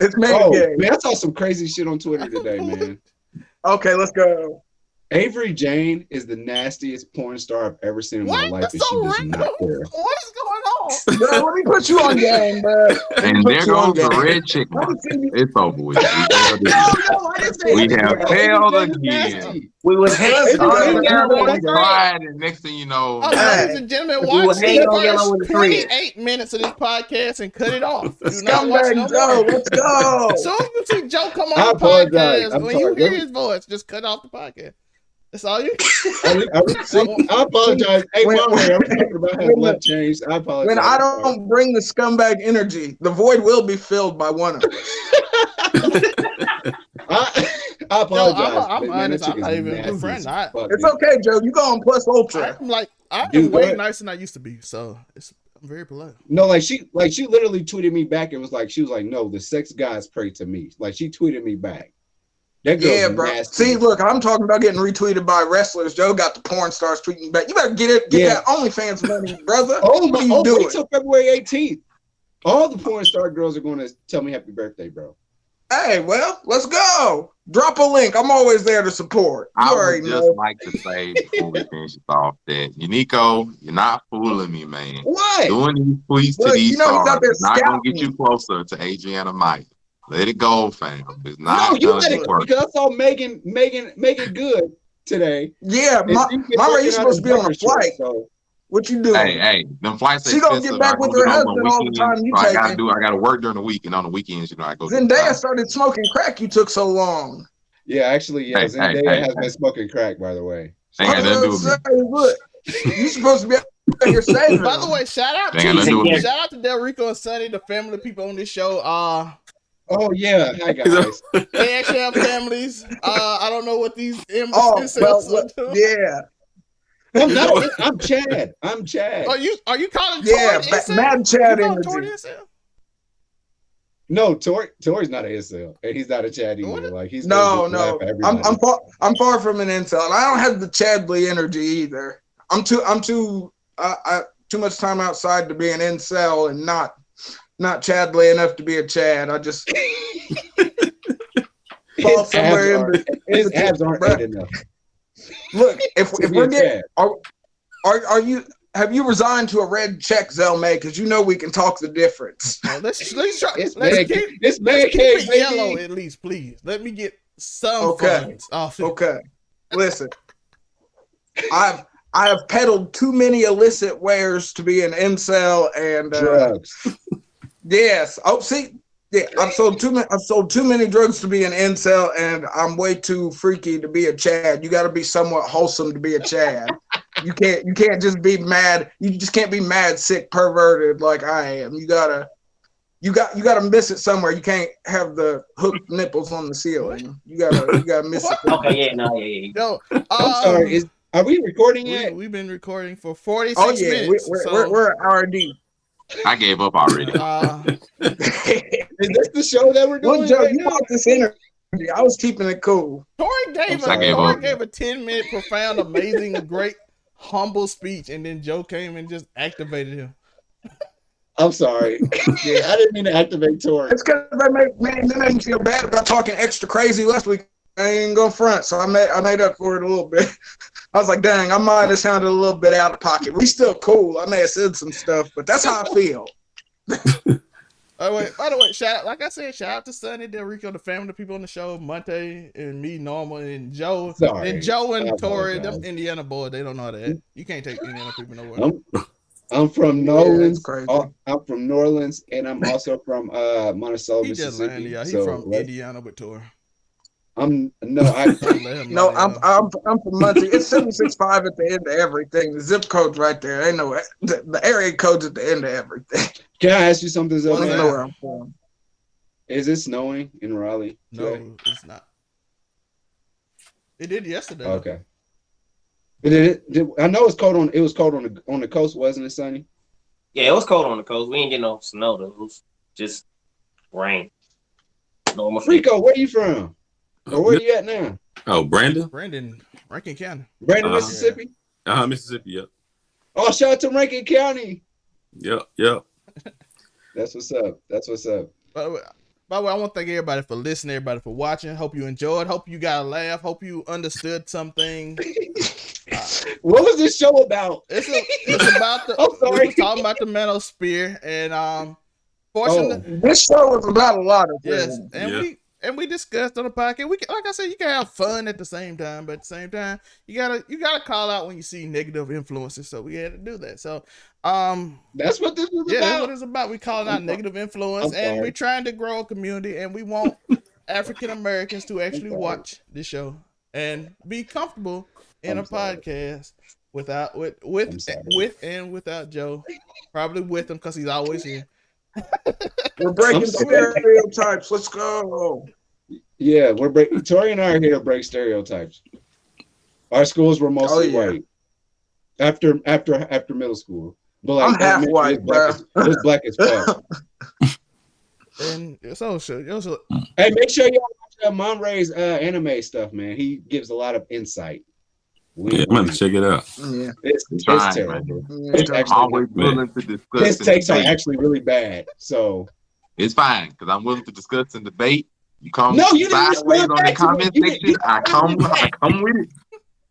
It's made
Oh,
gay.
man, I saw some crazy shit on Twitter today, man.
Okay, let's go.
Avery Jane is the nastiest porn star I've ever seen in my
What?
life,
That's
and she
so
does
random.
not care.
What is going on?
Bro, let me put you on game, bro.
And there goes the
game.
red chick mark. It's over with.
No, I didn't say
We
that.
have
Avery
failed
Jane is
again.
nasty.
We was hanging
Let's
on
go.
yellow
We
with the
tried, and next thing you know,
Oh,
Hey.
ladies and gentlemen,
We
watch
were hanging on
the
yellow with
first
the thread.
28 minutes of this podcast and cut it off. Do not watch no
Scumbag Joe,
more.
let's go.
As soon as you see Joe come
I
on the
apologize.
podcast,
I'm
when
sorry.
you hear
Let me-
his voice, just cut off the podcast. That's all you.
I apologize. Hey,
When-
Monray, I was talking about how left changed. I apologize.
When I don't bring the scumbag energy, the void will be filled by one of us.
I apologize.
I'm
Man,
honest.
that
I'm
chick
not
is
even a
nasty
good friend.
as
I-
fuck,
It's
dude.
okay, Joe. You go on plus ultra.
I'm like, I'm
Dude, go
way
ahead.
nicer than I used to be. So I'm very polite.
No, like she literally tweeted me back and was like, no, the sex gods pray to me. Like she tweeted me back. That girl's
Yeah, bro.
nasty.
See, look, I'm talking about getting retweeted by wrestlers. Joe got the porn stars tweeting back. You better get
Yeah.
that OnlyFans money, brother.
Oh
What
my!
are you doing?
Wait till February 18th. All the porn star girls are going to tell me happy birthday, bro.
Hey, well, let's go. Drop a link. I'm always there to support. You
I would
already
just
know.
like to say before we finish this off that Uniqo, you're not fooling me, man.
What?
Doing these tweets to
Look,
these
you know he's
stars
out there
is not gonna
scouting.
get you closer to Adriana Mike. Let it go, fam. It's
No,
not
you
gonna
let it
work.
because I saw Megan Good today.
Yeah,
And she's been
Mama,
working
you
out
supposed to be
in
on a
biker
flight.
shorts, so
What you doing?
Hey, them flights are
She gonna
expensive.
get back
I
with
go
her
get them on
husband all the
weekends,
time you
so I
taking.
gotta work during the week, and on the weekends, I go. get
Zendaya
time.
started smoking crack. You took so long.
yeah, actually, yeah,
Hey,
Zendaya
hey,
has
hey.
been smoking crack, by the way.
Ain't got nothing to do with me.
Look, you supposed to be You're saving
By the
them.
way, shout out
Dang, let's do it.
to Del Rico and Sonny, the family people on this show.
Oh yeah, hi guys.
They actually have families. I don't know what these
Oh,
incels
well,
are doing.
yeah.
I'm Chad. I'm Chad.
Are you calling
Yeah,
Tori an incel?
Mad
You
Chad
calling Tori
energy.
an incel?
No, Tori's not an incel, and he's not a Chad either.
What?
Like he's
No,
gonna just laugh at everybody.
I'm far from an incel, and I don't have the Chadley energy either. I'm too much time outside to be an incel, and not Chadley enough to be a Chad. I just fall somewhere in
his abs aren't big enough.
Look, if we're getting, are you? Have you resigned to a red check, Zelmay? Because you know we can talk the difference.
Let's try.
It's
Let's keep it
baby.
yellow at least, please. Let me get some
Okay.
funds off it.
Okay, listen, I have peddled too many illicit wares to be an incel, and
Drugs.
yes. Oh, see, yeah, I've sold too many drugs to be an incel, and I'm way too freaky to be a Chad. You got to be somewhat wholesome to be a Chad. You can't just be mad. You just can't be mad, sick, perverted like I am. You gotta miss it somewhere. You can't have the hooked nipples on the ceiling. You gotta miss it.
Okay, yeah, no, yeah.
No,
I'm sorry. Are we recording yet?
we've been recording for 46
Oh yeah,
minutes.
we're RD.
I gave up already.
Is this the show that we're doing?
Well, Joe,
right
you
now?
want this energy. I was keeping it cool.
Tori gave
I gave up.
a 10-minute profound, amazing, great, humble speech, and then Joe came and just activated him.
I'm sorry. Yeah, I didn't mean to activate Tori.
It's because they made me feel bad about talking extra crazy last week. I ain't gonna front, so I made up for it a little bit. I was like, dang, I might have sounded a little bit out of pocket. We still cool. I may have said some stuff, but that's how I feel.
By the way, shout out to Sonny, Del Rico, the family, the people on the show, Monte and me, Normal, and Joe.
Sorry.
And Joe and
I
Tori,
apologize.
them Indiana boys, they don't know how to act. You can't take Indiana people nowhere.
I'm from New
Yeah, that's
Orleans.
crazy.
I'm from New Orleans, and I'm also from ManoSphere,
He just
Mississippi.
landed, y'all. He
So
from Indiana with Tori.
I'm
Don't let him
No,
lie, y'all.
I'm from Muncie. It's 765 at the end of everything. The zip code's right there. They know it. The area code's at the end of everything.
Can I ask you something,
Well, they
Zelman?
know where I'm from.
Is it snowing in Raleigh? today?
No, it's not. It did yesterday.
Okay. I know it's cold on. It was cold on the coast, wasn't it, Sonny?
Yeah, it was cold on the coast. We ain't get no snow though. It was just rain. Normal.
Rico, where you from? Or where you at now?
Oh, Brandon?
Brandon, Rankin County.
Brandon,
Uh-huh.
Mississippi.
Mississippi. Yep.
Oh, shout out to Rankin County.
Yep.
That's what's up.
By the way, I want to thank everybody for listening, everybody for watching. Hope you enjoyed. Hope you got a laugh. Hope you understood something.
What was this show about?
It's about the.
I'm sorry.
We was talking about the ManoSphere, and fortunately,
This show is about a lot of
yes,
things.
and we discussed on the podcast. Like I said, you can have fun at the same time, but at the same time, you gotta call out when you see negative influences. So we had to do that. So,
That's what this was
yeah, that's what
about.
it's about. We calling out negative influence,
I'm
and
sorry.
we're trying to grow a community, and we want African Americans to actually watch this show and be comfortable in
I'm
a
sorry.
podcast with
I'm sorry.
and without Joe, probably with him because he's always here.
We're breaking
I'm sorry.
stereotypes. Let's go.
Yeah, we're breaking. Tori and I are here to break stereotypes. Our schools were mostly
Oh, yeah.
white. After middle school, but like
I'm half
elementary,
white,
it was black as fuck.
And it's also
Hey, make sure y'all watch Mom Ray's anime stuff, man. He gives a lot of insight.
Yeah, I'm gonna check it out.
Yeah.
It's
Trying,
terrible.
man.
It's
I'm
actually
always willing to discuss.
his
and
takes are
debate.
actually really bad. So
It's fine because I'm willing to discuss and debate. You come
No, you didn't
sideways
respond
on the
back to me.
comment
You
section.
didn't
I come with it.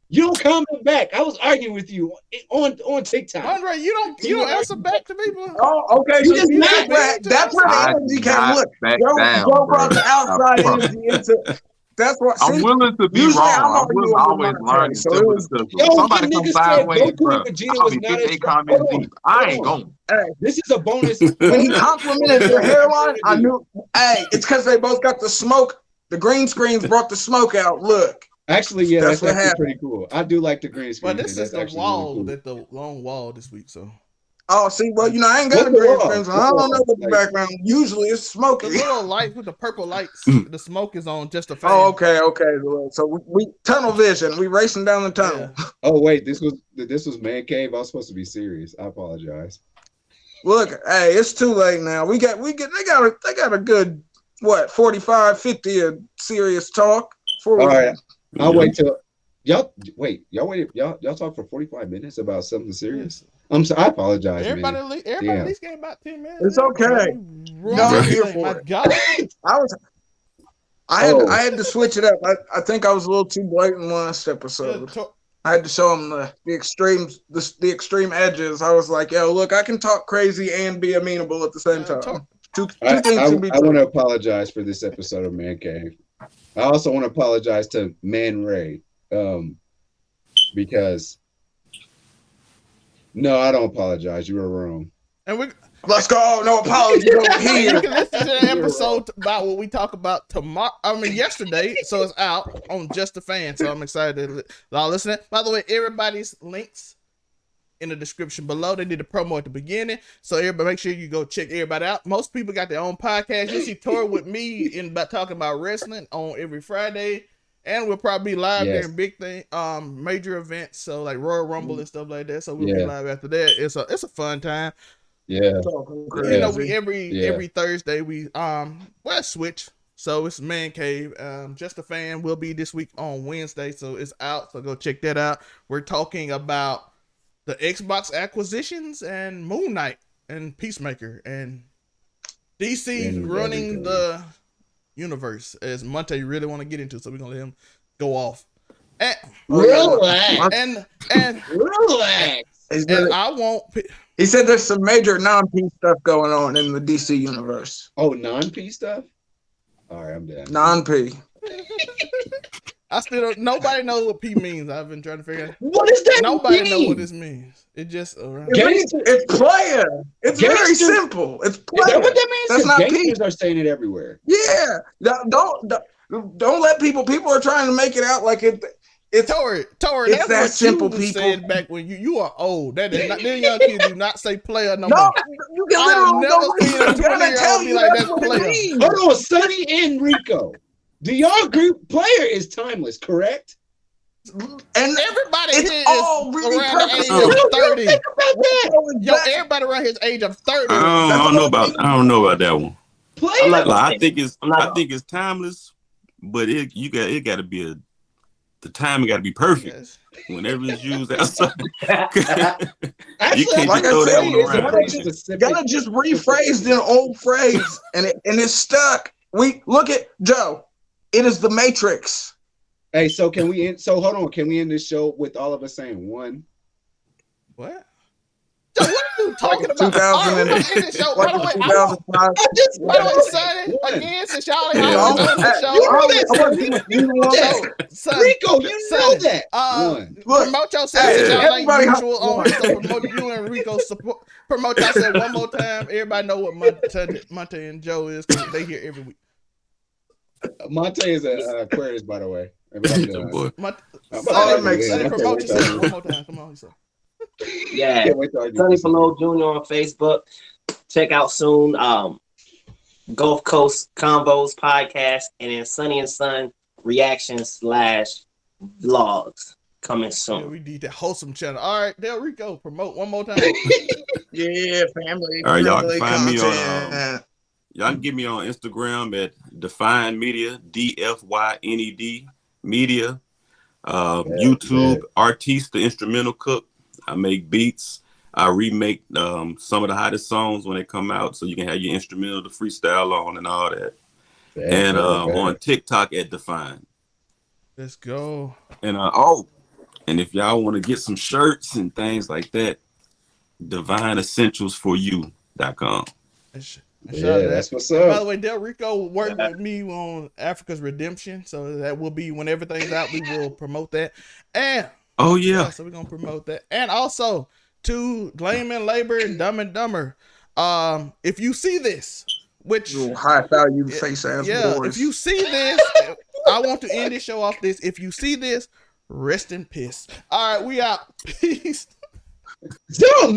you don't comment back. I was arguing with you on TikTok.
Andre, you don't answer back to people.
Oh, okay.
You
So
just
see,
not
that's where the
I
energy
do
came.
not
Look,
back
Joe
down,
brought
bro.
the outside
I promise.
energy into. That's what.
I'm
See,
willing to be
usually
wrong.
I'm
I'm willing to
arguing
always
with
learn
Monte,
and
so it
simple
was.
discussion.
Yo,
Somebody
the
come
nigga said
sideways,
Goku
bro.
and Vegeta
I'll
was
be
not
58
as
comments
hold on,
deep. I ain't
hold on.
going.
Hey,
This is a bonus.
when he complimented your hairline, I knew. Hey, it's because they both got the smoke. The green screens brought the smoke out. Look,
Actually, yeah,
That's
that's
what
actually
happened.
pretty cool. I do like the green screen.
But this
thing.
is
That's
the
actually really
wall,
cool.
that the long wall this week. So
Oh, see, well, I ain't got
What's
a
the
green
wall?
screen, so
What
I don't
wall?
know what the
Like-
background. Usually it's
the
smoky.
little lights with the purple lights, the smoke is on just a fan.
Oh, okay. So we tunnel vision. We racing down the tunnel.
Yeah.
Oh wait, this was Man Cave. I was supposed to be serious. I apologize.
Look, hey, it's too late now. They got a good 45, 50 of serious talk.
All right, I'll
Yeah.
wait till y'all talk for 45 minutes about something serious. I apologize,
Everybody,
man.
everybody
Damn.
at least getting about 10 minutes.
It's
man.
okay.
Ruin
I'm
everything,
here for
my
it.
God.
I had to switch it up. I think I was a little too blatant last
Yeah,
episode. I had to show them the extremes, the extreme edges. I was like, yo, look, I can talk crazy and be amenable at the same time. Two
I
things to be
want
true.
to apologize for this episode of Man Cave. I also want to apologize to Man Ray, because no, I don't apologize. You were wrong.
And
Let's go. No apologies over
and you
here.
can listen to the episode about what we talk about tomorrow. Yesterday. So it's out on Just a Fan. So I'm excited to y'all listening. By the way, everybody's links in the description below. They did a promo at the beginning. So everybody, make sure you go check everybody out. Most people got their own podcast. You see Tori with me about talking about wrestling on every Friday. And we'll probably be live during big thing, major events. So like Royal Rumble and stuff like that. So we'll be live after that. It's a fun time.
Yeah.
You know, we every Thursday we switch. So it's Man Cave. Just a Fan will be this week on Wednesday, so it's out. So go check that out. We're talking about the Xbox acquisitions and Moon Knight and Peacemaker and DC running the universe, as Monte really want to get into. So we're gonna let him go off. And
Relax.
and
Relax.
and I won't.
He said there's some major non-P stuff going on in the DC universe.
Oh, non-P stuff? All right, I'm done.
Non-P.
I still don't. Nobody knows what P means. I've been trying to figure out.
What does that
Nobody
mean?
knows what this means. It just
It's player. It's very
Gangsters?
simple. It's
Is
player.
that what that means?
That's
'Cause
not P.
gangsters are saying it everywhere.
Yeah. Don't let people are trying to make it out like it's
Tori,
it's
that's
that
what
simple,
you
people.
said back when you are old. That is not. Them young kids do not say player no
No,
more.
you can
I have
literally
never
go
seen a
research. I'm gonna
20-year-old
tell
be
you
like,
that's
that's
what it
player.
means.
Hold on, Sonny and Rico. Do y'all agree? Player is timeless, correct?
And
Everybody
it's
here
all
is
really
around the age
purposeful.
of 30.
Think about that.
Yo, everybody around here is age of 30.
I don't know about that one.
I'm
Player.
not
Like,
gonna
I think it's
I'm not
I think it's timeless, but it got to be the timing got to be perfect
Yes.
whenever it's used outside.
Actually,
can't
just
throw that
Player
one
is a
around.
very specific-
Gotta just rephrased an old phrase and it's stuck. We look at Joe. It is the Matrix.
Hey, so can we end? So hold on, can we end this show with all of us saying one?
What? Yo, what are you talking about?
2000 and-
All right, we're gonna end the show.
Like
By the way,
in
I want,
2005.
by the way, Sonny,
One.
again, since y'all ain't
Yeah.
always on the show,
You know that,
Son,
Rico, you know
Sonny,
that.
one.
Look,
Promote yourself
hey,
since y'all ain't
everybody
usual
has
on
one.
here, so promote you and Rico support. Promote yourself one more time. Everybody know what Monte and Joe is because they here every week.
Monte is a Aquarius, by the way.
Boy.
that makes
Sonny,
sense.
promote yourself one more time. Come on, son.
Yeah.
Can't wait till I get
Sonny
this.
Falo Jr. on Facebook. Check out soon. Gulf Coast Combos podcast, and then Sonny and Son reactions / vlogs coming
Yeah,
soon.
we need that wholesome channel. All right, Del Rico, promote one more time.
Yeah, family.
All right, y'all can
friendly
find me on,
content.
Y'all can get me on Instagram at Define Media, DFYNED Media. YouTube, Artiste the Instrumental Cook. I make beats. I remake some of the hottest songs when they come out, so you can have your instrumental to freestyle on and all that. And on TikTok at Define.
Let's go.
And and if y'all want to get some shirts and things like that, DivineEssentialsForYou.com.
Yeah, that's what's
By the
up.
way, Del Rico worked with me on Africa's Redemption, so that will be when everything's out. We will promote that, and so we're gonna promote that, and also to Lame and Labor and Dumb and Dumber. If you see this, which
Little high value face ass boys.
if you see this, I want to end this show off this. If you see this, rest in piss. All right, we out. Peace.
Don't